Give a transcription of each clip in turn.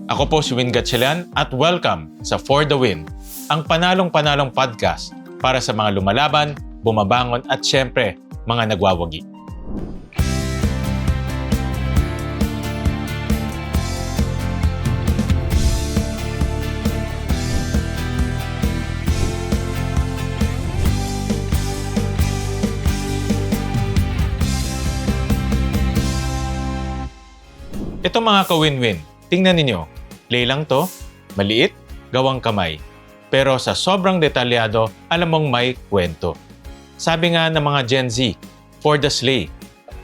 Ako po si Win Gatchalian at welcome sa For the Win, ang panalong-panalong podcast para sa mga lumalaban, bumabangon at syempre, mga nagwawagi. Ito mga ka-win-win, tingnan ninyo, play lang to, maliit, gawang kamay. Pero sa sobrang detalyado, alam mong may kwento. Sabi nga ng mga Gen Z, for the slay.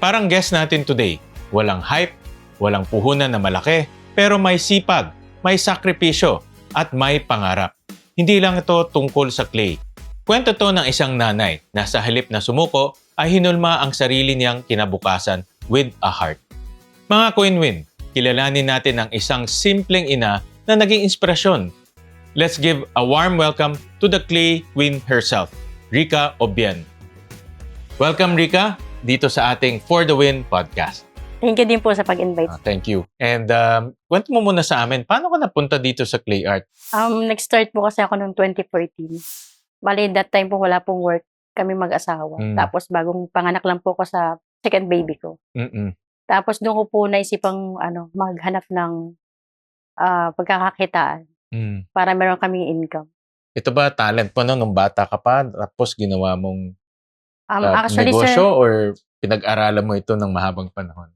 Parang guest natin today, walang hype, walang puhunan na malaki, pero may sipag, may sakripisyo, at may pangarap. Hindi lang ito tungkol sa clay. Kwento to ng isang nanay na sa halip na sumuko ay hinulma ang sarili niyang kinabukasan with a heart. Mga ka-win-win, kilalanin natin ang isang simpleng ina na naging inspirasyon. Let's give a warm welcome to the clay queen herself, Rica Obian. Welcome, Rica, dito sa ating For the Win podcast. Thank you din po sa pag-invite. Thank you. And kwento mo muna sa amin, paano ka napunta dito sa clay art? Nag-start po kasi ako noong 2014. Bali, that time po wala pong work kami mag-asawa. Tapos bagong panganak lang po ko sa second baby ko. Tapos doon ko po naisipang maghanap ng pagkakakitaan para meron kaming income. Ito ba talent mo nung bata ka pa? Tapos ginawa mong Actually, negosyo sir, or pinag-aralan mo ito ng mahabang panahon?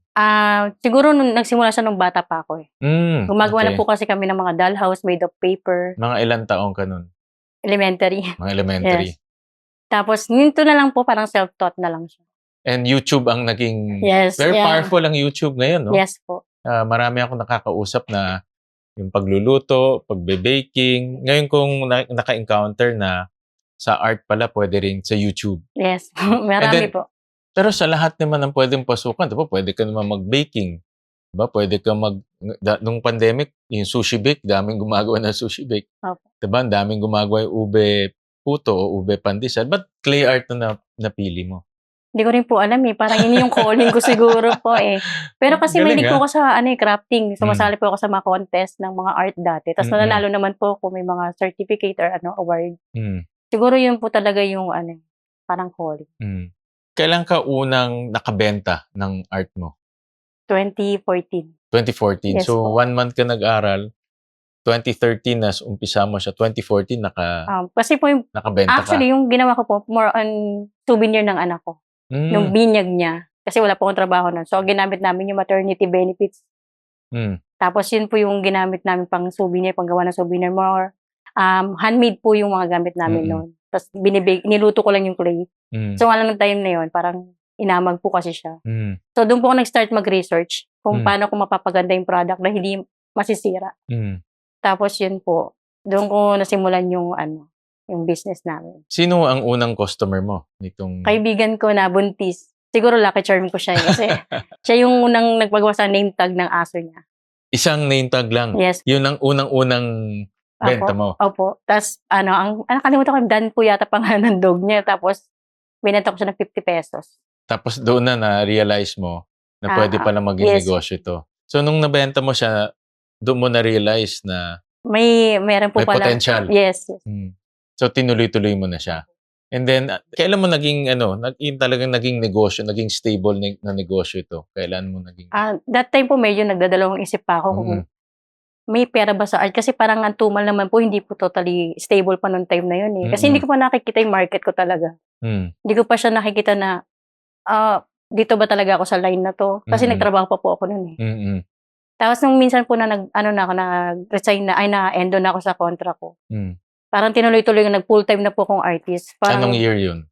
siguro nung nagsimula siya nung bata pa ako eh. Gumagawa Okay. na po kasi kami ng mga dollhouse made of paper, Mga ilang taong ka nun? elementary. Mga elementary. Yes. Tapos nito na lang po, parang self-taught na lang siya. And YouTube ang naging... Yes, Very yeah. powerful ang YouTube ngayon, no? Yes po. Marami akong nakakausap na yung pagluluto, pagbe-baking. Ngayon kong naka-encounter na sa art pala, pwede rin sa YouTube. Yes. Marami then, po. Pero sa lahat naman ng pwedeng pasukan, diba? Pwede ka naman mag-baking. Diba? Pwede ka nung pandemic, yung sushi bake, daming gumagawa ng sushi bake. Opo. Diba? Ang daming gumagawa yung ube puto o ube pandesal. Ba't clay art na napili mo? Hindi ko rin po alam eh. Parang yun yung calling ko siguro po eh. Pero kasi Galing, mahilig po ako sa crafting. Sumasali po ako sa mga contest ng mga art dati. Tapos nananalo naman po ako, may mga certificate or award. Siguro yun po talaga yung parang calling. Kailan ka unang nakabenta ng art mo? 2014. 2014. Yes So, po. 1 month ka nag-aral. 2013 na umpisa mo siya. 2014 Kasi po yung, nakabenta actually yung ginawa ko po, more on souvenir ng anak ko. ka. Nung binyag niya. Kasi wala po akong trabaho nun. So, ginamit namin yung maternity benefits. Tapos, yun po yung ginamit namin pang souvenir, panggawa ng souvenir. More handmade po yung mga gamit namin noon. Tapos, niluto ko lang yung clay. So, alam ng time na yun, parang inamag po kasi siya. So, doon po ako nag-start mag-research kung paano ko mapapaganda yung product na hindi masisira. Tapos, yun po, doon ko nasimulan yung yung business namin. Sino ang unang customer mo? Kaibigan ko na buntis. Siguro lucky charm ko siya kasi siya yung unang nagpagawa sa name tag ng aso niya. Isang name tag lang? Yes. Yun ang unang-unang benta mo? Opo. Tapos, nakalimutan ko, Dan po yata pangalan ng dog niya. Tapos, binenta ko siya ng 50 pesos. Tapos doon na-realize mo na pwede pala maging yes. negosyo ito. So, nung nabenta mo siya, doon mo na-realize na Meron po may pala. potential. Yes. So, tinuloy-tuloy mo na siya. And then, kailan mo talagang naging negosyo, naging stable na negosyo ito? Kailan mo naging... That time po medyo nagdadalawang isip pa ako kung may pera ba sa art. Kasi parang ang tumal naman po, hindi po totally stable pa noong time na yun eh. Kasi hindi ko pa nakikita yung market ko talaga. Hindi ko pa siya nakikita na, dito ba talaga ako sa line na to? Kasi nagtrabaho pa po ako noon eh. Tapos nung minsan po na nag-resign na, na-endo na ako sa kontra ko. Parang tinuloy-tuloy nag-full-time na po akong artist. Parang Anong year yun?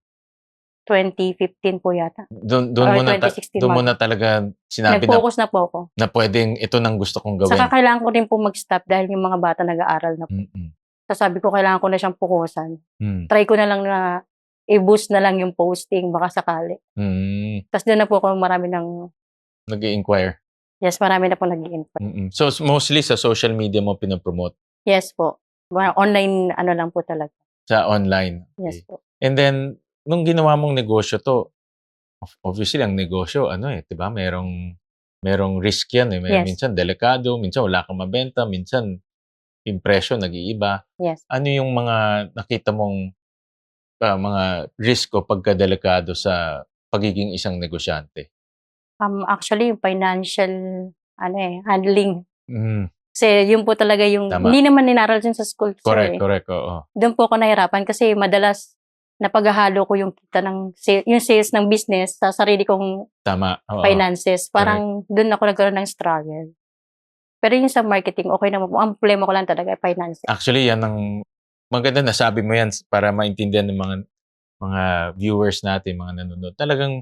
2015 po yata. Doon Or mo 2016 na talaga sinabi nag-focus na po ako. na pwedeng ito nang gusto kong gawin. Saka kailangan ko din po mag-stop dahil yung mga bata nag-aaral na po. So sabi ko, kailangan ko na siyang pukusan. Try ko na lang na i-boost na lang yung posting, baka sakali. Tapos doon na po ako marami nag-i-inquire. Yes, marami na po nag-i-inquire. So mostly sa social media mo pinapromote? Yes po. Online lang po talaga. Sa online? Okay. Yes po. And then, nung ginawa mong negosyo to, obviously ang negosyo, 'di ba? Merong merong risk yan eh. Yes. Minsan delikado, minsan wala kang mabenta, minsan yung presyo nag-iiba. Yes. Ano yung mga nakita mong mga risk o pagkadelikado sa pagiging isang negosyante? Actually, yung financial handling. Mm. Kasi yun po talaga yung Tama. hindi naman inaral dyan sa school, sir. Correct, oo. Doon po ako nahirapan kasi madalas napaghahalo ko yung kita yung sales ng business sa sarili kong Tama, oo. finances. Parang doon ako nagkaroon ng struggle. Pero yung sa marketing, okay naman po. Ang problema ko lang talaga finances. Actually, yan ang maganda nasabi mo yan para maintindihan ng mga viewers natin, mga nanonood. Talagang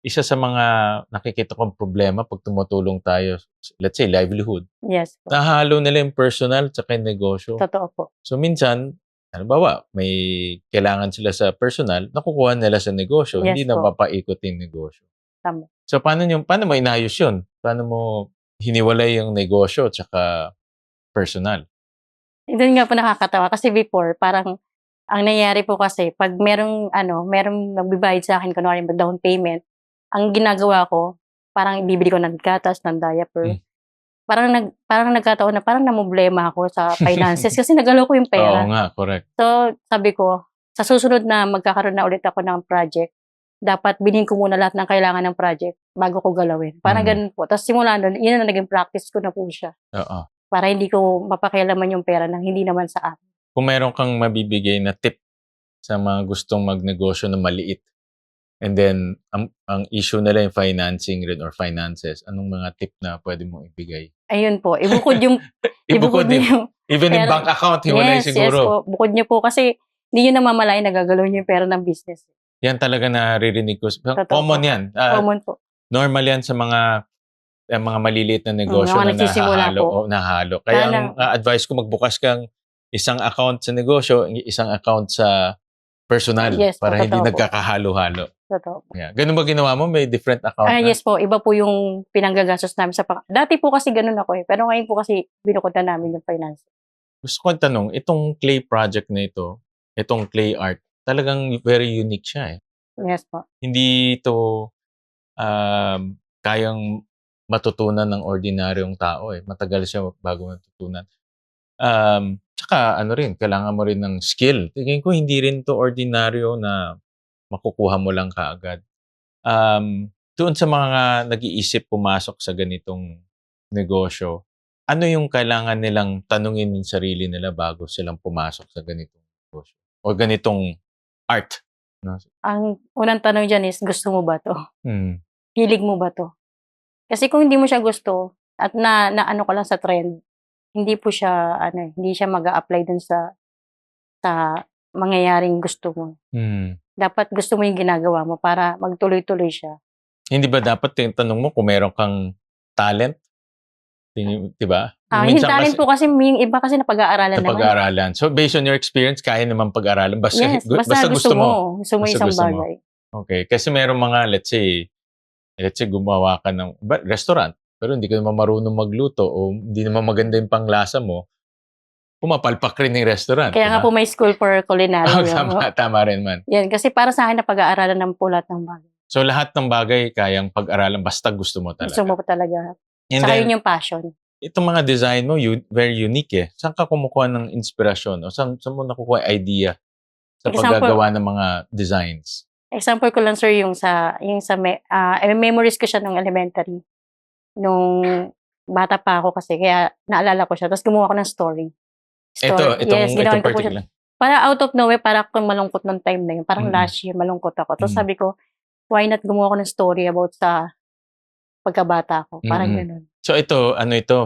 isa sa mga nakikita kong problema pag tumutulong tayo, let's say, livelihood. Yes po. Nahalo nila yung personal at yung negosyo. Totoo po. So, minsan, halimbawa, may kailangan sila sa personal, nakukuha nila sa negosyo, Yes hindi na po. mapaikot yung negosyo. Tama. So, paano mo inayos yun? Paano mo hiniwalay yung negosyo at saka personal? Doon nga po nakakatawa kasi before, parang ang nangyayari po kasi pag merong magbibayad sa akin kunwari down payment, ang ginagawa ko, parang bibili ko ng gatas, ng diaper. Parang nagkataon na parang namomblema ako sa finances kasi nagalaw ko yung pera. Oo nga, correct. So, sabi ko, sa susunod na magkakaroon na ulit ako ng project, dapat bilhin ko muna lahat ng kailangan ng project bago ko galawin. Parang ganun po. Tapos simula nun, yun na naging practice ko na po siya. Oo. Para hindi ko mapakialaman yung pera nang hindi naman sa akin. Kung meron kang mabibigay na tip sa mga gustong magnegosyo na maliit, and then ang issue nila yung financing rin or finances, anong mga tip na pwede mong ibigay? Ayun po, ibukod yung Ibukod yung even yung pera. bank account, hiwalay siguro. Yes po. Bukod niyo po kasi hindi nyo namamalayan nagagalaw niyo yung pera ng business. Yan talaga naririnig ko. Totoo Common po. yan. Common po. Normal yan sa mga maliliit na negosyo mga na nagsisimula nahahalo po. o nahalo. Kaya ang advice ko, magbukas kang isang account sa negosyo, isang account sa personal. Yes po, para hindi totoo po. nagkakahalo-halo. Totoo po. Yeah. Ganun ba ginawa mo? May different account na? Yes po, iba po yung pinanggagastos namin dati po kasi ganun ako eh. Pero ngayon po kasi binukod na namin yung finance. Gusto ko tanong, itong clay project na ito, itong clay art, talagang very unique siya eh. Yes po. Hindi ito kayang matutunan ng ordinaryong tao eh. Matagal siya bago matutunan. Tsaka kailangan mo rin ng skill. Tingin ko hindi rin to ordinaryo na makukuha mo lang kaagad. Doon sa mga nag-iisip pumasok sa ganitong negosyo, ano yung kailangan nilang tanungin ng sarili nila bago silang pumasok sa ganitong negosyo? O ganitong art? No? Ang unang tanong dyan is, gusto mo ba to? Hilig mo ba to? Kasi kung hindi mo siya gusto, at na ano ka lang sa trend, hindi po siya, hindi siya mag-a-apply dun sa mangyayaring gusto mo. Dapat gusto mo yung ginagawa mo para magtuloy-tuloy siya. Hindi ba dapat yung tanong mo kung meron kang talent? Diba? Yung talent po kasi, yung iba kasi napag-aaralan naman. Napag-aaralan. So, based on your experience, kaya naman pag-aaralan. Basta gusto mo. Gusto mo isang bagay. Okay. Kasi meron mga, let's say, gumawa ka ng restaurant, pero hindi ka naman marunong magluto o hindi naman maganda yung panglasa mo, pumapalpak rin yung restaurant. Kaya nga po may school for culinary. Tama rin man. Yan, kasi para sa akin napag-aaralan ng po lahat ng bagay. So, lahat ng bagay kayang pag-aralan basta gusto mo talaga. Gusto mo talaga. Saka yun yung passion. Itong mga design mo, very unique eh. Saan ka kumukuha ng inspirasyon? O saan mo nakukuha idea sa paggagawa ng mga designs? Example ko lang, sir, yung sa memories ko siya nung elementary. Nung bata pa ako kasi, kaya naalala ko siya. Tapos gumawa ko ng story. Itong particular. Para out of nowhere, para akong malungkot nung time na yun. Parang last year, malungkot ako. Tapos sabi ko, why not gumawa ko ng story about sa pagkabata ko. Parang ganun. So ito,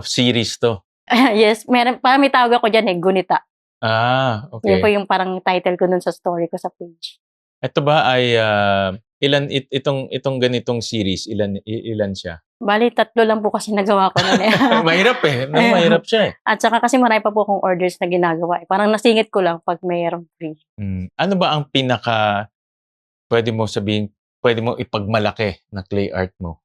series to? Yes, parang may tawag ako dyan Gunita. Okay. Yan po yung parang title ko nun sa story ko sa page. Ito ba ay, itong ganitong series, ilan siya? Bali, 3 lang po kasi nagawa ko nun eh. Mahirap eh. Mahirap siya eh. At saka kasi marami pa po akong orders na ginagawa eh. Parang nasingit ko lang pag mayroong free. Ano ba ang pwede mo sabihin, pwede mo ipagmalaki na clay art mo?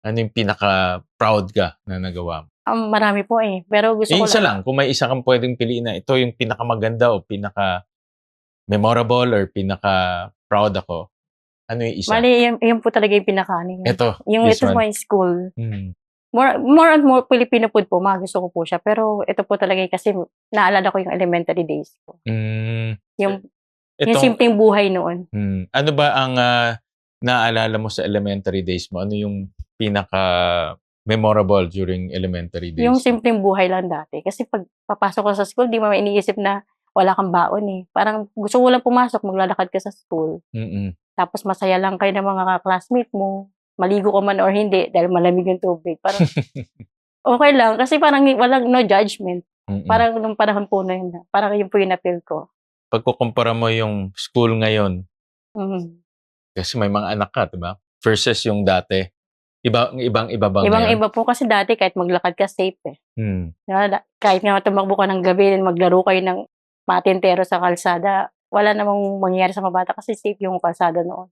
Ano yung pinaka-proud ka na nagawa mo? Marami po eh. Pero gusto ko isa lang. Kung may isa kang pwedeng piliin na ito yung pinakamaganda o pinaka-memorable or pinaka-proud ako, ano yung isa? Bali, yun po talaga yung pinaka-ano. Ito. Ito sa my school. more and more Filipino food po, mga gusto ko po siya. Pero ito po talaga kasi naalala ko yung elementary days ko. Yung simpleng buhay noon. Ano ba ang naalala mo sa elementary days mo? Ano yung pinaka-memorable during elementary days? Yung simpleng buhay lang dati. Kasi pag papasok ko sa school, di mo iniisip na wala kang baon eh. Parang gusto mo lang pumasok, maglalakad ka sa school. Tapos masaya lang kayo ng mga classmate mo. Maligo ka man or hindi dahil malamig yung tubig. Parang okay lang. Kasi parang walang no judgment. Parang nung panahon po na yun. Parang yun po yung na-feel ko. Pagkukumpara mo yung school ngayon, kasi may mga anak ka, diba? Versus yung dati. Ibang-iba ba ngayon? Ibang-iba po kasi dati kahit maglakad ka safe eh. Kahit nga tumakbo ka ng gabi and maglaro kayo ng patintero sa kalsada, wala namang mangyayari sa mga bata kasi safe yung kalsada noon.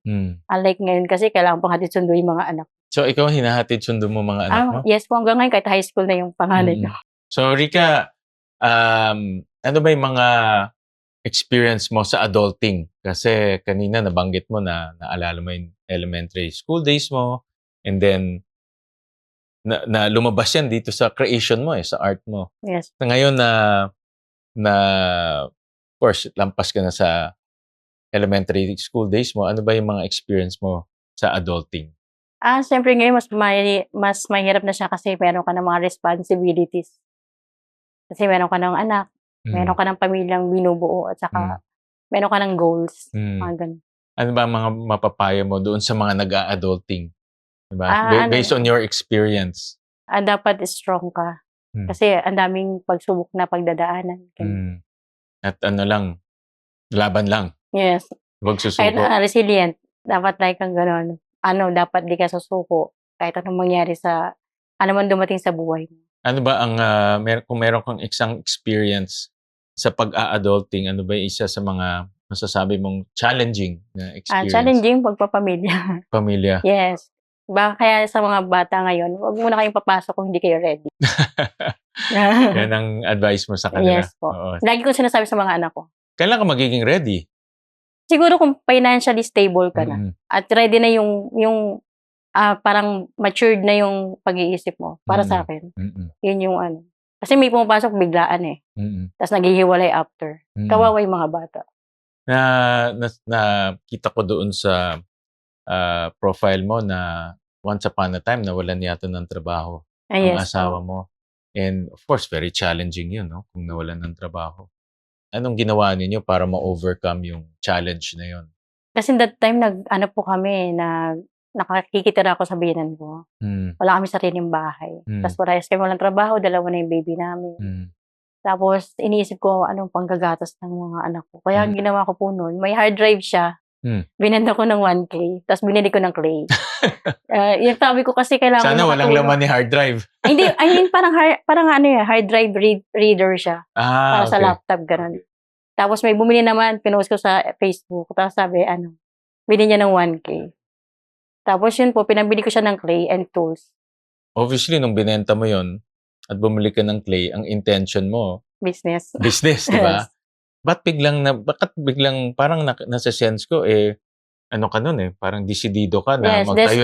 Unlike ngayon kasi kailangan pang hatid sundo yung mga anak. So ikaw hinahatid sundo mo mga anak mo? Yes po, hanggang ngayon kahit high school na yung panganay ko. So Rica, ano ba yung mga experience mo sa adulting? Kasi kanina nabanggit mo na naalala mo yung elementary school days mo and then na lumabas yan dito sa creation mo sa art mo. Yes. So, ngayon na of course, lampas ka na sa elementary school days mo, ano ba yung mga experience mo sa adulting? Siyempre ngayon mas mahirap na siya kasi meron ka ng mga responsibilities. Kasi meron ka ng anak, meron ka ng pamilyang binubuo at saka meron ka ng goals. Ganun. Ano ba ang mga mapapayo mo doon sa mga nag-a-adulting? Diba? Based on your experience. Dapat strong ka. Kasi ang daming pagsubok na pagdadaanan. At ano lang, laban lang. Yes. Huwag susuko. Kahit resilient. Dapat like kang gano'n. Dapat di ka susuko. Kahit anong mangyari ano man dumating sa buhay mo. Ano ba ang, kung meron kang isang experience sa pag-a-adulting, ano ba yung isa sa mga masasabi mong challenging na experience? Challenging pagpapamilya. Pamilya. Yes. Kaya sa mga bata ngayon, huwag muna kayong papasok kung hindi kayo ready. Yan ang advice mo sa kanila. Yes po. Oo. Lagi ko sinasabi sa mga anak ko. Kailan ka magiging ready? Siguro kung financially stable ka na at ready na yung parang matured na yung pag-iisip mo para sa akin. Yun yung Kasi may pumapasok biglaan eh. Tapos naghihiwalay after. Kawawa yung mga bata. Nakita ko doon sa profile mo na once upon a time nawalan yata ng trabaho ang asawa mo. And of course, very challenging yun, no? Kung nawalan ng trabaho. Anong ginawa ninyo para ma-overcome yung challenge na yun? Kasi that time, po kami, nakakikitira ako sa biyanan ko. Wala kami sariling bahay. Tapos parehas kami walang trabaho, dalawa na yung baby namin. Tapos iniisip ko anong panggagatas ng mga anak ko. Kaya ginawa ko po noon, may hard drive siya. Binenta ko ng 1K, tapos binili ko ng clay. Yung sabi ko kasi kailangan sana walang laman ni hard drive. Hindi, I mean parang hard drive reader siya. Para sa laptop, ganun. Tapos may bumili naman, pinost ko sa Facebook. Tapos sabi, bili niya ng 1K. Tapos yun po, pinabili ko siya ng clay and tools. Obviously, nung binenta mo yun, at bumili ka ng clay, ang intention mo, business, di ba? Bakit biglang parang nasa sense ko ano ka nun parang desidido ka na yes, magtayo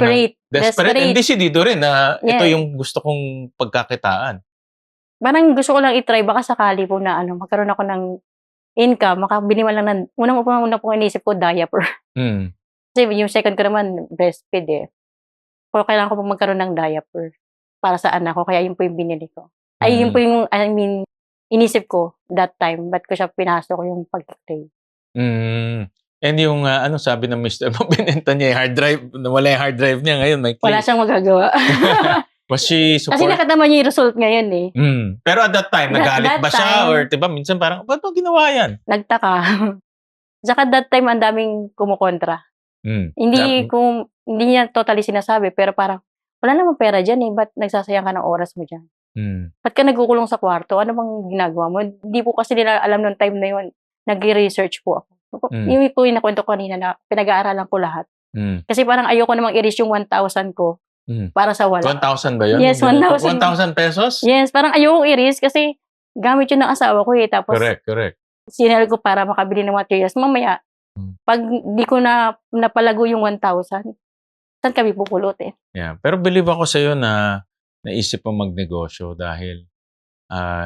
desperate and desidido rin na ito yung gusto kong pagkakitaan. Parang gusto ko lang i-try baka sakali po na magkaroon ako ng income, makabili man lang ng una po inisip ko diaper. Kasi yung second ko naman breastfeed Pero kailangan ko po magkaroon ng diaper para sa anak ko, kaya yun po yung binili ko. Ay yun po yung inisip ko that time, ba't ko siya pinasok yung pag-clay. And yung ano sabi ng Mr. mo, binenta niya yung hard drive, wala yung hard drive niya ngayon, may clay. Wala siyang magagawa. Was she support? Kasi nakatama niya yung result ngayon Pero at that time, nagalit ba siya? Or diba, minsan parang, ba't mo ginawa yan? Nagtaka. Saka that time, ang daming kumukontra. Hindi niya totally sinasabi, pero parang, wala namang pera dyan ba't nagsasayang ka ng oras mo dyan? Ba't ka nagkukulong sa kwarto? Ano bang ginagawa mo? Hindi po kasi nila alam noong time na yun. Nag-research po ako. Yung po yung nakwento ko kanina na pinag-aaralan ko lahat. Kasi parang ayoko namang i-risk yung 1,000 ko para sa wala. 1,000 ba yun? Yes, 1,000. 1,000 pesos? Yes, parang ayoko i-risk kasi gamit yun ng asawa ko Tapos, correct. Sinel ko para makabili ng materials. Mamaya, pag di ko na napalago yung 1,000, saan kami pupulutin? Yeah. Pero believe ako sa'yo na naisip mo magnegosyo dahil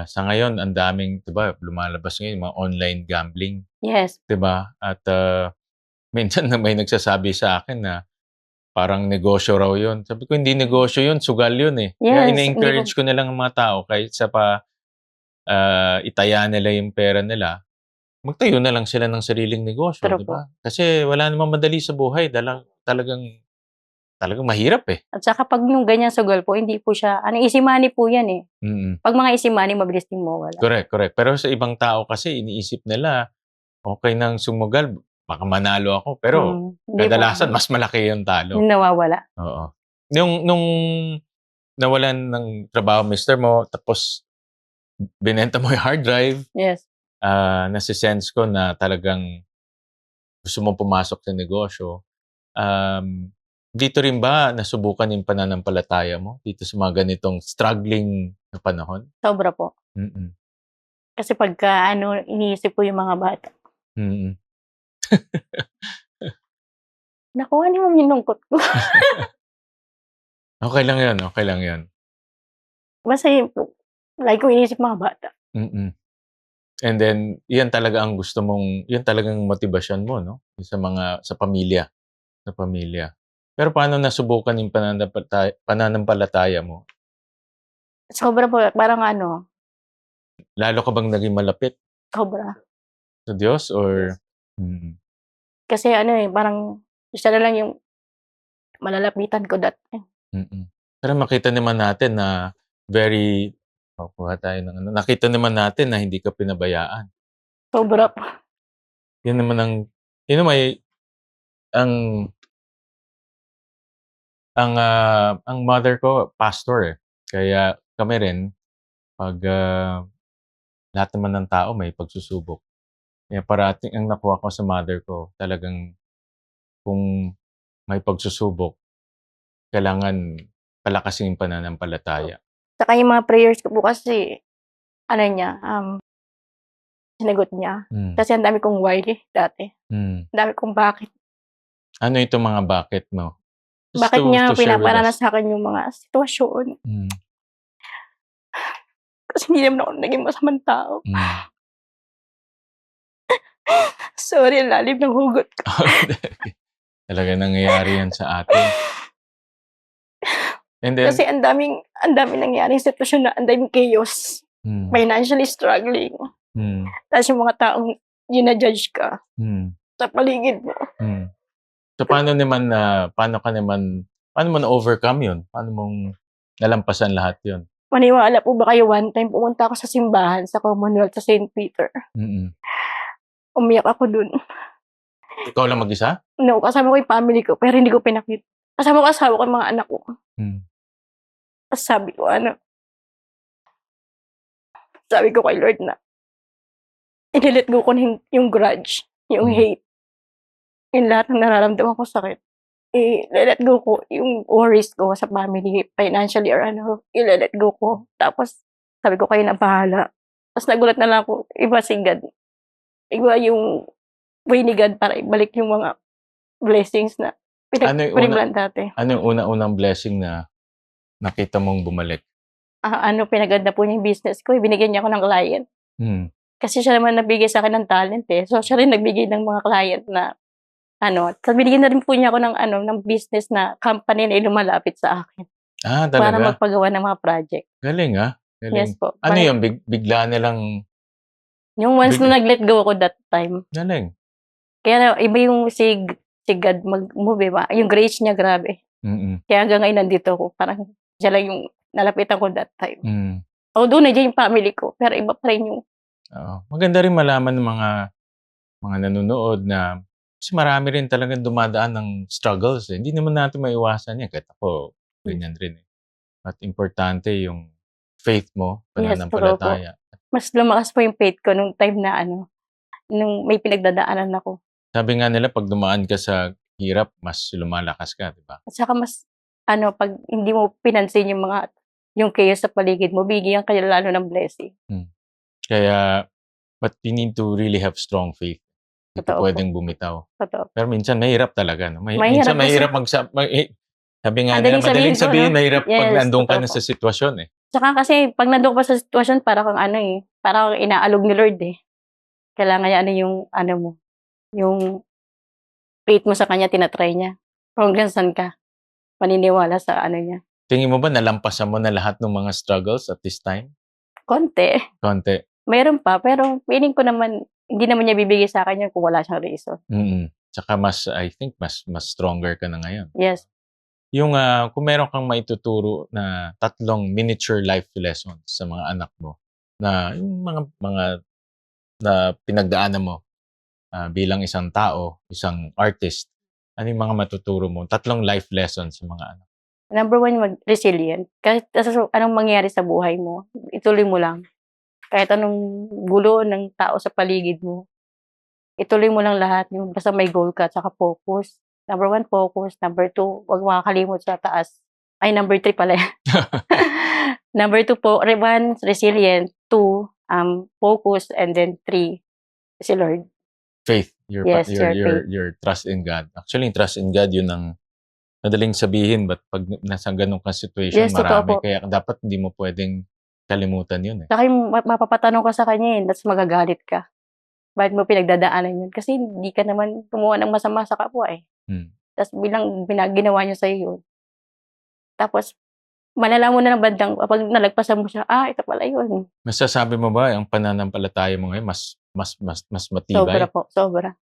sa ngayon ang daming 'di ba, lumalabas ngayon mga online gambling, Yes, 'di ba? At minsan na may nagsasabi sa akin na parang negosyo raw 'yun. Sabi ko, "Hindi negosyo 'yun, sugal 'yun, eh." Kaya yes, hindi po ine-encourage ko na lang ang mga tao kahit sa itaya nila yung pera nila, magtayo na lang sila ng sariling negosyo, true 'di po. ba? Kasi wala namang madali sa buhay, talagang talagang mahirap, eh. At saka 'pag yung ganyan sugal po hindi po siya ano, easy money po yan, eh. Mm. 'Pag mga easy money mabilis din mawala. Correct, correct. Pero sa ibang tao kasi iniisip nila, okey nang sumugal baka manalo ako, pero Hindi po, kadalasan mas malaki yung talo. yung nawawala. Oo. Nung nawalan ng trabaho mister mo tapos binenta mo yung hard drive, Yes. nase-sense ko na talagang gusto mong pumasok sa negosyo. Dito rin ba nasubukan yung pananampalataya mo dito sa mga ganitong struggling na panahon? Sobra po. Mm, Kasi pagka ano, iniisip ko yung mga bata, mm. naku, ano yung lungkot ko. Okey lang 'yun, okey lang 'yun. Basta yun po, lagi kong iniisip mga bata. Mm. And then 'yan talaga ang gusto mong 'yan talagang motibasyon mo 'no, sa pamilya. Pero paano nasubukan yung pananampalataya mo? Sobra po, parang ano, Lalo ka bang naging malapit sobra. sa Diyos Yes. or mm, Kasi ano, eh, parang siya na lang yung malalapitan ko that time. mm. Pero makita naman natin na very kuha tayo ng ano, nakita naman natin na hindi ka pinabayaan. Sobra po. 'Yun naman yun naman ang ang mother ko pastor, eh. Kaya kami rin 'pag, lahat naman ng tao may pagsusubok. Kaya parating ang nakuha ko sa mother ko talagang kung may pagsusubok, kailangan palakasin yung pananampalataya. Saka yung mga prayers ko po kasi, ano niya, sinagot niya. Hmm, Kasi ang dami kong why dati. hmm. Ang dami kong bakit. Ano itong mga bakit mo? Just Bakit niya to share with pinaparanas us. sa'kin yung mga sitwasyon. Hmm, Kasi hindi naman ako naging masamang tao. hmm. Sorry, ang lalim ng hugot ko. Talagang nangyayari yan sa atin. And then Kasi ang daming nangyaring sitwasyon na ang daming chaos. hmm, Financially struggling. hmm, Tapos yung mga taong judge ka hmm, sa paligid mo. hmm. So paano mo na-overcome yun? Paano mong nalampasan lahat yun? Maniwala po ba kayo, one time pumunta ako sa simbahan sa Commonwealth sa St. Peter. Mm. Umiyak ako dun. Ikaw lang mag-isa? No, kasama ko yung family ko, pero hindi ko pinakita. Kasama ko asawa ko, yung mga anak ko. Hmm, Tapos sabi ko kay Lord na, inilet go ko na yung grudge, yung Hmm. hate, yung lahat ng nararamdaman ko sakit. I-let go ko yung worries ko sa family, financially or ano, i-let go ko. Tapos, sabi ko kayo na bahala. Tapos nagulat na lang ako, iba si God. Iba yung way ni God para ibalik yung mga blessings na Ano yung pinagplan dati. Ano yung una-unang blessing na nakita mong bumalik? Pinaganda po niya yung business ko, binigyan niya ako ng client. Hmm, Kasi siya naman nagbigay sa akin ng talent, eh. So, siya rin nagbigay ng mga client na tapos binigyan na rin po niya ako ng business na company na lumalapit sa akin para talaga? magpagawa ng mga project. Galing, Yes galing. po. Ano yun, bigla nilang Yung once big na nag-let go ako that time, galing. kaya iba yung si God mag-move, eh, yung grace niya grabe. Mm, Kaya hanggang ngayon nandito ako, parang siya lang yung nalapitan ko that time. hmm, Although nandiyan yung family ko, pero iba pa rin yung oo. Maganda rin malaman ng mga nanonood na kasi marami rin talagang dumadaan ng struggles, eh. Hindi naman natin maiwasan yan kahit ako ganyan rin, eh. At importante yung faith mo, yes, true po. pananampalataya. Mas lumakas po yung faith ko nung time na nung may pinagdadaanan ako. Sabi nga nila 'pag dumaan ka sa hirap mas lumalakas ka, 'di ba? At saka mas 'pag hindi mo pinansin yung chaos sa paligid mo, bibigyan ka lalo ng blessing. Hmm. Kaya but you need to really have strong faith. Hindi ka Totoo po, puwedeng bumitaw. totoo. Pero minsan mahirap talaga 'no, Mahirap minsan kasi mahirap Sabi nga Madaling nila, madaling sabihin ko, sabihin, no? mahirap pag Yes, nandun ka totoo na po. sa sitwasyon eh. Tsaka kasi pag nandun ka sa sitwasyon, para kang ano eh, para kang inaalog ni Lord eh. Kailangan niya ano yung ano mo, yung faith mo sa kanya, tinatry niya. Kung hanggang saan ka maniniwala sa ano niya. Tingin mo ba nalampasan mo na lahat ng mga struggles at this time? Konti. Konti. Mayroon pa, pero feeling ko naman, hindi naman niya bibigay sa akin yun kung wala siyang reason. Tsaka I think mas stronger ka na ngayon. Yes. Yung kung meron kang maituturo na 3 miniature life lessons sa mga anak mo na yung mga na pinagdaanan mo bilang isang tao, isang artist, ano yung mga matuturo mo? 3 life lessons sa mga anak. Number 1, mag-resilient. Kahit anong mangyari sa buhay mo, ituloy mo lang. Kahit anong gulo ng tao sa paligid mo, ituloy mo lang lahat. Yung basta may goal ka, tsaka focus. Number 1, focus. Number 2, huwag makakalimot sa taas. Ay, number 3 pala. Number 2 po, 1, resilient. 2, focus. And then 3, si Lord. Faith. Yes, your faith. Your trust in God. Actually, trust in God, yun ang madaling sabihin, but pag nasa ganun ka situation, Yes, totoo marami. po. Kaya dapat hindi mo pwedeng kalimutan yun eh. Saka yung mapapatanong ka sa kanya that's magagalit ka. Bakit mo pinagdadaanan yun? Kasi hindi ka naman gumawa ng masama sa kapwa eh. Tapos bilang ginawa niya sa'yo yun. Tapos, malalaman mo na ng bandang, pag nalagpasan mo siya, ito pala yun. Masasabi mo ba ang pananampalataya mo ngayon mas matibay? Sobra po, sobra.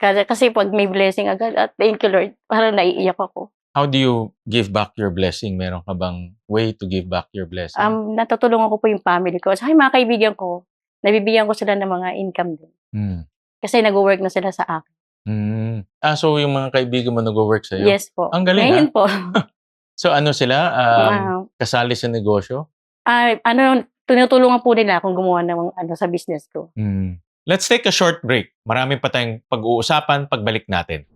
Kasi pag may blessing agad, thank you Lord, parang naiiyak ako. How do you give back your blessing? Meron ka bang way to give back your blessing? Natutulungan ko po yung family ko. Sa mga kaibigan ko, nabibigyan ko sila ng mga income din. Kasi nag-work na sila sa akin. So yung mga kaibigan mo nag-work sa'yo? Yes po. Ang galing Ngayon po. So ano sila? Kasali sa negosyo? Tinutulungan po nila akong gumawa ng sa business ko. Let's take a short break. Marami pa tayong pag-uusapan pagbalik natin.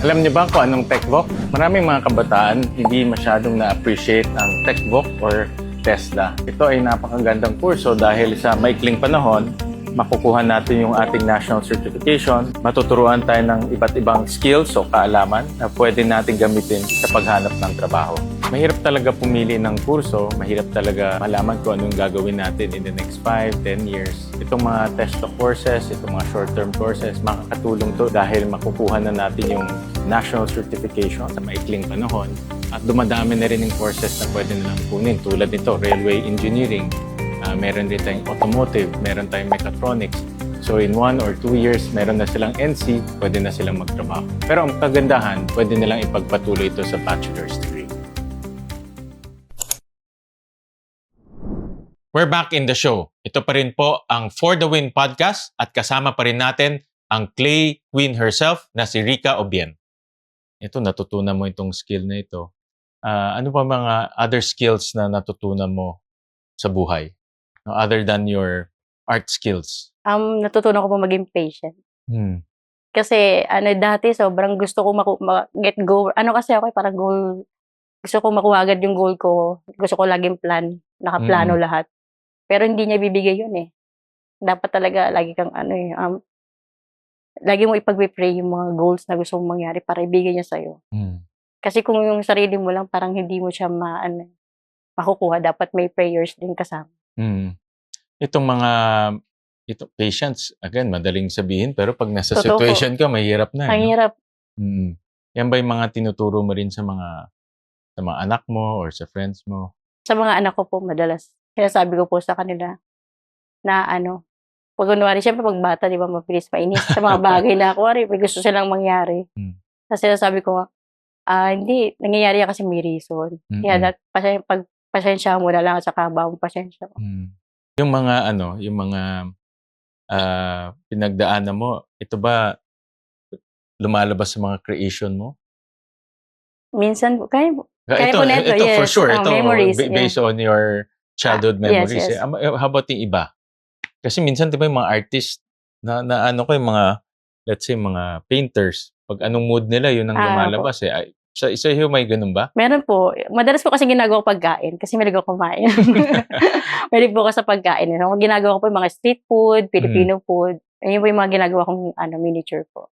Alam niyo ba kung anong TechVoc? Maraming mga kabataan hindi masyadong na-appreciate ang TechVoc or Tesla. Ito ay napakagandang kurso dahil sa maikling panahon, makukuha natin yung ating national certification, matuturuan tayo ng iba't ibang skills o kaalaman na pwede natin gamitin sa paghanap ng trabaho. Mahirap talaga pumili ng kurso, mahirap talaga malaman kung anong gagawin natin in the next 5-10 years. Itong mga TESDA courses, itong mga short-term courses, makakatulong to dahil makukuha na natin yung national certification sa maikling panahon at dumadami na rin yung courses na pwede nilang kunin tulad nito, railway engineering, meron din tayong automotive, meron tayong mechatronics. So in 1 or 2 years, meron na silang NC, pwede na silang magtrabaho. Pero ang kagandahan, pwede nilang ipagpatuloy ito sa bachelor's degree. We're back in the show. Ito pa rin po ang For the Win podcast at kasama pa rin natin ang Clay Queen herself na si Rica Obien. Ito, natutunan mo itong skill na ito. Ano pa mga other skills na natutunan mo sa buhay? Other than your art skills? Natutunan ko po maging patient. Kasi dati sobrang gusto ko get go. Kasi ako parang goal. Gusto ko makuha agad yung goal ko. Gusto ko laging plan. Nakaplano lahat. Pero hindi niya bibigay yun eh. Dapat talaga lagi kang lagi mo ipag-pray yung mga goals na gusto mong mangyari para ibigay niya sa'yo. Kasi kung yung sarili mo lang, parang hindi mo siya makukuha. Dapat may prayers din kasama. Itong mga patience, again, madaling sabihin, pero pag nasa Totoo situation ka, mahirap na. Ang hirap. Yan ba yung mga tinuturo mo rin sa mga anak mo or sa friends mo? Sa mga anak ko po, madalas. Sinasabi ko po sa kanila na pag kunwari, syempre pag bata, di ba, mabilis mainis sa mga bagay na kunwari, may gusto silang mangyari. Kasi sinasabi ko, hindi, nangyayari kasi may reason. Kaya pasensya mo na lang at saka ba mo pasensya mo. Yung mga pinagdaanan mo, ito ba lumalabas sa mga creation mo? Minsan, kaya ito, po neto, ito yes. for sure. Ito, memories, based on your childhood memories. Yes. How about yung iba? Kasi minsan, di ba, yung mga artist na yung mga, let's say, mga painters, pag anong mood nila, yun ang lumalabas eh. Sa iyo, may ganun ba? Meron po. Madalas po kasi ginagawa ko pagkain kasi may nagawa kumain. May po ko sa pagkain. Ginagawa ko po yung mga street food, Filipino food. Ayun po yung mga ginagawa kong miniature po.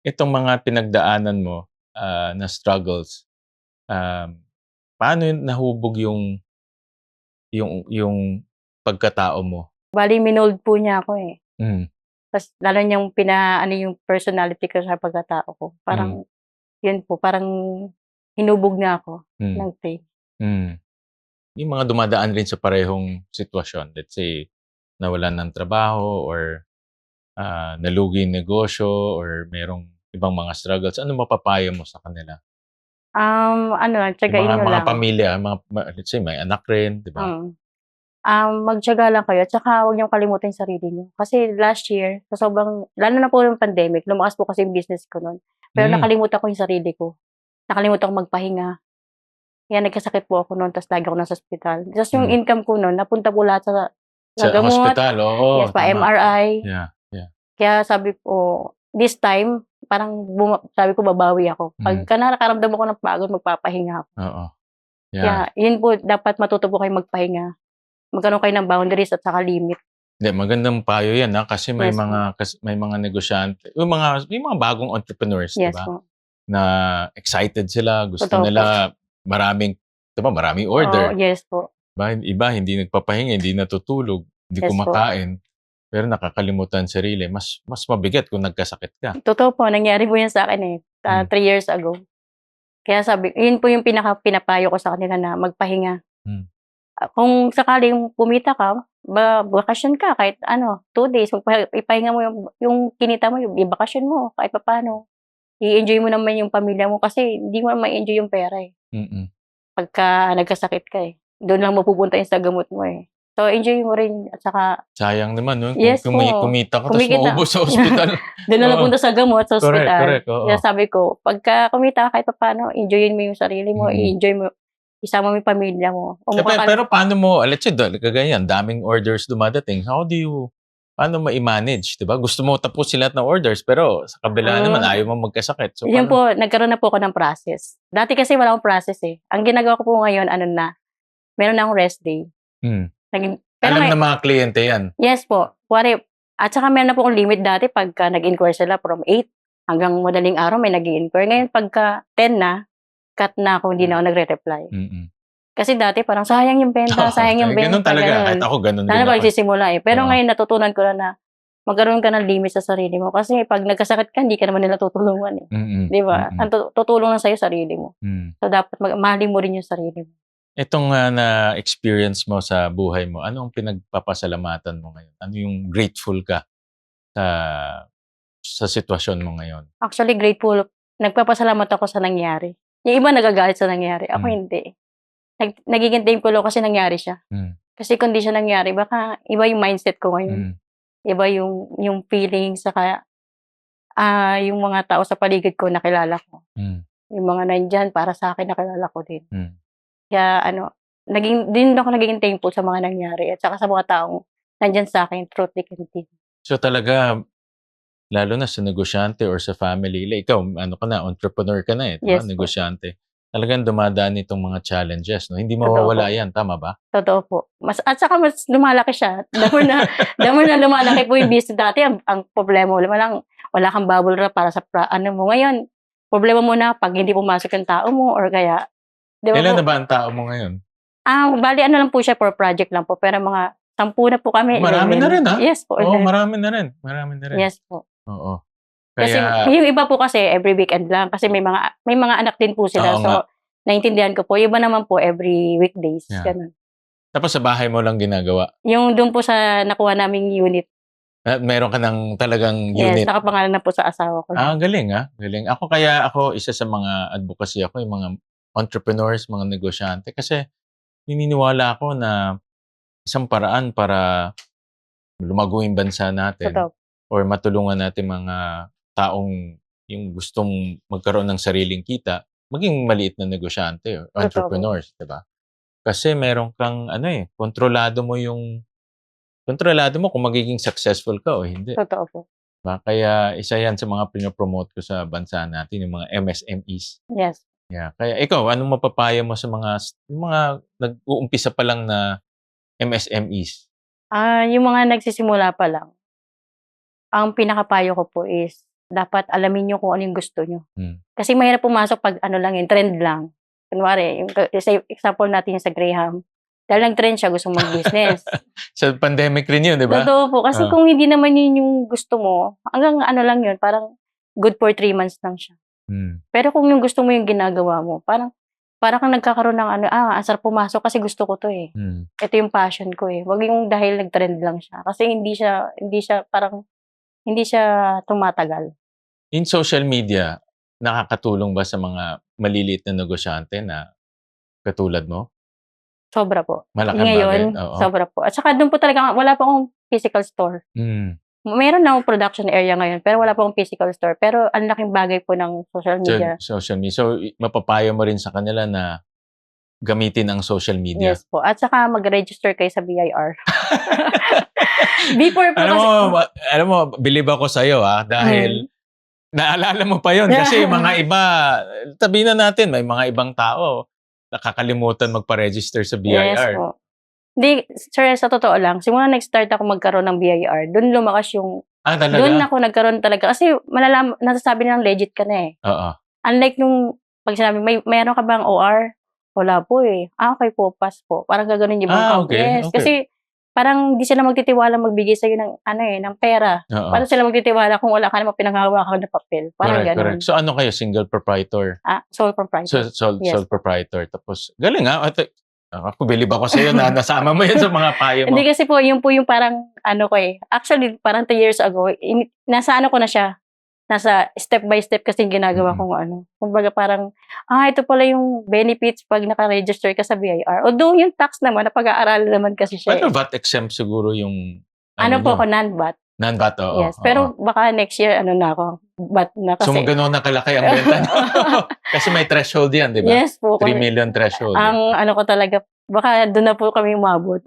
Itong mga pinagdaanan mo, na struggles, paano nahubog yung pagkatao mo? Bale minold po niya ako, eh. Hmm. Tas lalo niyang pinaano yung personality ko sa pagkatao ko. Parang yun po, parang hinubog niya ako Hmm. ng faith. Yung mga dumadaan rin sa parehong sitwasyon, let's say, nawalan ng trabaho or nalugi yung negosyo or merong ibang mga struggles, ano mapapayo mo sa kanila? Ano lang, Yung tiyagain niyo mga lang. pamilya, let's say may anak rin, 'di ba? Magtiyaga lang kayo at saka huwag niyong kalimutan yung sarili niyo. Kasi last year, sa sobrang lalo na po yung pandemic, lumakas po kasi yung business ko nun. Pero Hmm. nakalimutan ko yung sarili ko. Nakalimutan ko magpahinga. Kaya nagkasakit po ako nun ta's lagi ako nasa ospital. Ta's yung income ko nun napunta po lahat sa Sa gamot, hospital, oo, yes, tama. pa-MRI. Yeah, yeah. Kaya sabi ko, this time, parang sabi ko babawi ako. Pagka nakakaramdam ako ng pagod, magpapahinga ako. Oo. Kaya Yeah. yun po, dapat matuto po kayong magpahinga. Magkaroon kayo ng boundaries at saka limit. Hindi, magandang payo 'yan, kasi may Yes po. mga negosyante, may mga bagong entrepreneurs, 'di Yes ba, po. na excited sila, gusto Totoo po. nila maraming 'di ba, maraming Oo, order. yes po. Iba hindi nagpapahinga, hindi natutulog, hindi Yes po. kumakain, pero nakakalimutan sarili. Mas mabigat kung nagkasakit ka. Totoo po, nangyari po yan sa'kin, eh, 3 years ago. Kaya yun po yung pinapayo ko sa kanila na magpahinga. Hmm. Kung sakaling kumita ka, bakasyon ka kahit 2 days, ipahinga mo yung kinita mo, ibakasyon mo kahit papaano. I-enjoy mo naman yung pamilya mo kasi hindi mo ma-enjoy yung pera, eh, Mm. pagka nagkasakit ka, eh. Do'n lang mapupunta yung sa gamot mo, eh. So, enjoy mo rin at saka Sayang naman 'no, yes kung po, kumita ka tapos kumikita. maubos sa ospital. Do'n na Oo. napunta sa gamot, sa Correct, ospital. oo. Kaya sabi ko, pagka kumita ka kahit papaano, enjoyin mo yung sarili mo, i-enjoy mo, isama mo yung pamilya mo. Pero paano mo, let's say, kagaya yan, daming orders dumadating, paano ma-i-manage, 'di ba? Gusto mo tapusin lahat ng orders, pero sa kabila naman ayaw mo magkasakit. So, Yun paano? po, nagkaroon na po ako ng process. Dati kasi wala akong process, eh. Ang ginagawa ko po ngayon, meron na akong rest day. Pero Alam ng mga kliyente yan. yes po. At saka meron na po akong limit dati pagka nag-inquire sila from 8 hanggang madaling araw may nag-i-inquire. Ngayon pagka 10 na, cut na ako, hindi na ako nagre-reply. Kasi dati parang sayang yung benta, sayang yung benta. Ganun talaga. Kahit ako, ganun din Lalo pag ako. nagsisimula, eh. Pero ngayon natutunan ko na magkaroon ka ng limit sa sarili mo. Kasi pag nagkasakit ka, hindi ka naman nila tutulungan, eh. Di ba? Ang tutulong lang sa'yo, sarili mo. So dapat mahalin mo rin yung sarili mo. Itong na-experience mo sa buhay mo, ano ang pinagpapasalamatan mo ngayon? Ano yung grateful ka sa sitwasyon mo ngayon? Actually, grateful. Nagpapasalamat ako sa nangyari. Yung iba nagagalit sa nangyari. Ako hindi. Nagiging thankful ako kasi nangyari siya. Kasi kung di siya nangyari, baka iba yung mindset ko ngayon. Iba yung feelings, saka yung mga tao sa paligid ko nakilala ko. Yung mga nandyan, para sa akin, nakilala ko din. Kaya din ako naging thankful sa mga nangyari at saka sa mga taong nandyan sa akin through thick and thin. So talaga, lalo na sa negosyante or sa family, ikaw, entrepreneur ka na, Yes po. negosyante. Talagang dumadaan itong mga challenges, no? Hindi mawawala yan, tama ba? Totoo po. At saka mas lumalaki siya. Damo na lumalaki po yung business dati. Ang problema mo lang, wala kang bubble wrap para sa mo. Ngayon, problema mo na pag hindi pumasok yung tao mo or kaya, di ba Ilan po? na ba ang tao mo ngayon? Bali lang po siya, for project lang po. Pero mga 10 na po kami. Marami 11. na rin, ha? Yes po. Oo, marami na rin. Yes po. Oo. Kasi Kaya, yung iba po kasi every weekend lang kasi may mga anak din po sila. Oo So, nga. naintindihan ko po. Yung iba naman po every weekdays. Yeah. Ganun. Tapos sa bahay mo lang ginagawa? Yung doon po sa nakuha naming unit. Meron ka ng talagang Yes, unit? nakapangalan na po sa asawa ko. Galing, galing. Ako, isa sa mga advocacy ako, yung mga entrepreneurs, mga negosyante. Kasi naniniwala ako na isang paraan para lumago yung bansa natin. Totoo. Or matulungan natin mga taong yung gustong magkaroon ng sariling kita, maging maliit na negosyante or entrepreneurs, di ba? Kasi meron kang kontrolado mo kung magiging successful ka o hindi. Totoo po. Diba? Kaya isa yan sa mga pinopromote ko sa bansa natin, yung mga MSMEs. Yes. Yeah. Kaya ikaw, anong mapapaya mo sa yung mga nag-uumpisa pa lang na MSMEs? Yung mga nagsisimula pa lang, ang pinakapayo ko po is dapat alamin nyo kung ano yung gusto nyo. Hmm. Kasi mahirap pumasok pag ano lang yun, trend lang. Kunwari, yung example natin yung sa Graham. Dahil nag-trend siya, gusto mag-business. Sa pandemic rin yun, di ba? Totoo po. Kasi kung hindi naman yun yung gusto mo, hanggang ano lang yun, parang good for 3 months lang siya. Pero kung yung gusto mo yung ginagawa mo, parang kang nagkakaroon ng ano, ang sarap pumasok kasi gusto ko to eh. Ito yung passion ko eh. Wag yung dahil nag-trend lang siya. Kasi hindi siya tumatagal. In social media, nakakatulong ba sa mga maliliit na negosyante na katulad mo? Sobra po. Malaking Ngayon, bagay. Oo. sobra po. At saka doon po talaga, wala pa akong physical store. Meron na akong production area ngayon, pero wala pa akong physical store. Pero ang laking bagay po ng social media. Social media. So, mapapayo mo rin sa kanila na gamitin ang social media. Yes po. At saka mag-register kayo sa BIR. Before po Alam mo, believe ako sa'yo dahil naalala mo pa yun. Kasi mga iba, sabihin na natin, may mga ibang tao nakakalimutan magpa-register sa BIR. Yes po. Hindi, sir, sa totoo lang, simula nag-start ako magkaroon ng BIR, doon lumakas yung... Talaga? Doon ako nagkaroon talaga. Kasi nasasabi nilang legit ka na eh. Oo. Unlike nung pag sinabi, mayroon ka bang OR? Wala po eh. Okay po, pass po. Parang gaganon yung ibang Okay. Yes. Kasi parang di sila magtitiwala magbigay sa'yo ng, ng pera. Paano sila magtitiwala kung wala ka namang pinanghahawakan na papel? Parang correct, ganon. correct. So ano kayo? Single proprietor? Sole proprietor. Sole proprietor. Tapos, galing ako, believe ako sa'yo na nasama mo yan sa mga payo mo. Hindi kasi po, yun po yung parang, actually, parang 2 years ago, nasa ko na siya. Nasa step by step kasi ginagawa kong Kumbaga parang, ito pala yung benefits pag naka-register ka sa BIR. Although yung tax naman, napag-aaralan naman kasi siya. Pero VAT exempt siguro yung... po ako, non-VAT. Non-VAT, oo. Yes, pero baka next year, na ako, VAT na kasi. So, gano'n na kalaki ang benta niyo. Kasi may threshold yan, di ba? Yes po. 3 million threshold. Ang ko talaga, baka doon na po kami umabot.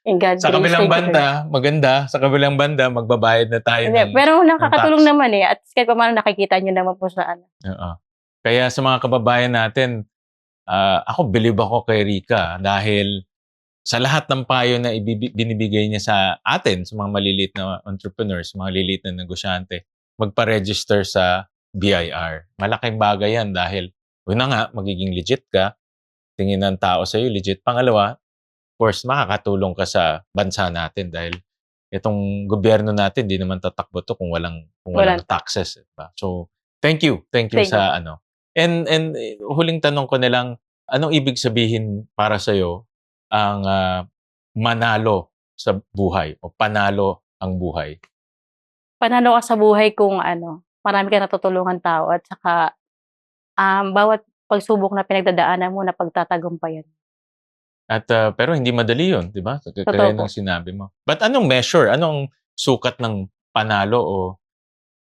In God's sa grace, kabilang banda, maganda. Sa kabilang banda, magbabayad na tayo ng pero nakakatulong naman eh. At kahit pa paano nakikita nyo naman po sa Oo. Kaya sa mga kababayan natin, ako believe ako kay Rica dahil sa lahat ng payo na binibigay niya sa atin, sa mga maliliit na entrepreneurs, mga maliliit na negosyante, magpa-register sa BIR. Malaking bagay yan dahil una nga, magiging legit ka, tingin ng tao sa'yo legit. Pangalawa, of course, makakatulong ka sa bansa natin dahil itong gobyerno natin, di naman tatakbo to kung walang taxes. Diba? So, thank you. Thank you sa ano. And huling tanong ko na lang, anong ibig sabihin para sa'yo ang manalo sa buhay o panalo ang buhay? Panalo ka sa buhay kung marami ka natutulungan tao at saka bawat pagsubok na pinagdadaanan mo na pagtatagumpayan. At pero hindi madali 'yon, 'di ba? Kaya ng sinabi mo. But anong measure? Anong sukat ng panalo o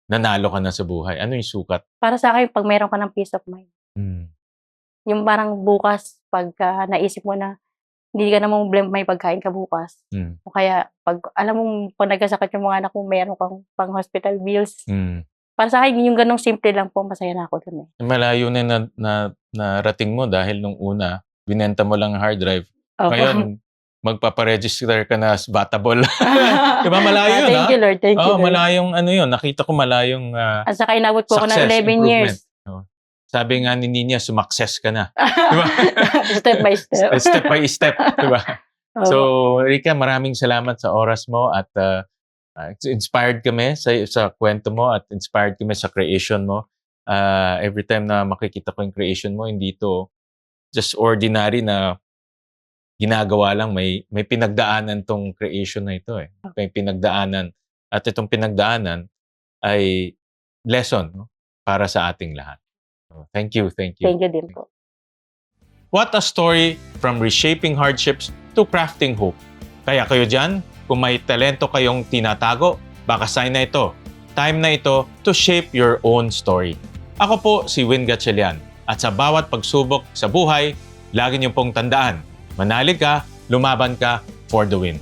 nanalo ka na sa buhay? Ano yung sukat? Para sa akin, pag meron ka ng peace of mind. Yung parang bukas, pagka naisip mo na hindi ka naman may pagkain ka bukas. O kaya, alam mo, pag nagkasakit yung mga anak mo, meron kang pang-hospital bills. Para sa akin, yung ganong simple lang po, masaya na ako dun eh. Malayo na narating mo dahil nung una, binenta mo lang hard drive. Ngayon, magpaparegister ka na as Batabol. Diba malayo Thank you, Lord. Thank you, Lord. Malayong yun. Nakita ko malayong at saka inabot po ako ng 11 years. Sabi nga ni Ninya, sumakses ka na. Diba? Step by step. Step by step. Diba? So, Rica, maraming salamat sa oras mo at inspired kami sa kwento mo at inspired kami sa creation mo. Every time na makikita ko yung creation mo, hindi to just ordinary na ginagawa lang. May pinagdaanan tong creation na ito eh. May pinagdaanan. At itong pinagdaanan ay lesson para sa ating lahat. Thank you. Thank you din po. What a story from reshaping hardships to crafting hope. Kaya kayo dyan, kung may talento kayong tinatago, baka sign na ito. Time na ito to shape your own story. Ako po si Win Gatchalian at sa bawat pagsubok sa buhay, lagi niyo pong tandaan, manalig ka, lumaban ka for the win.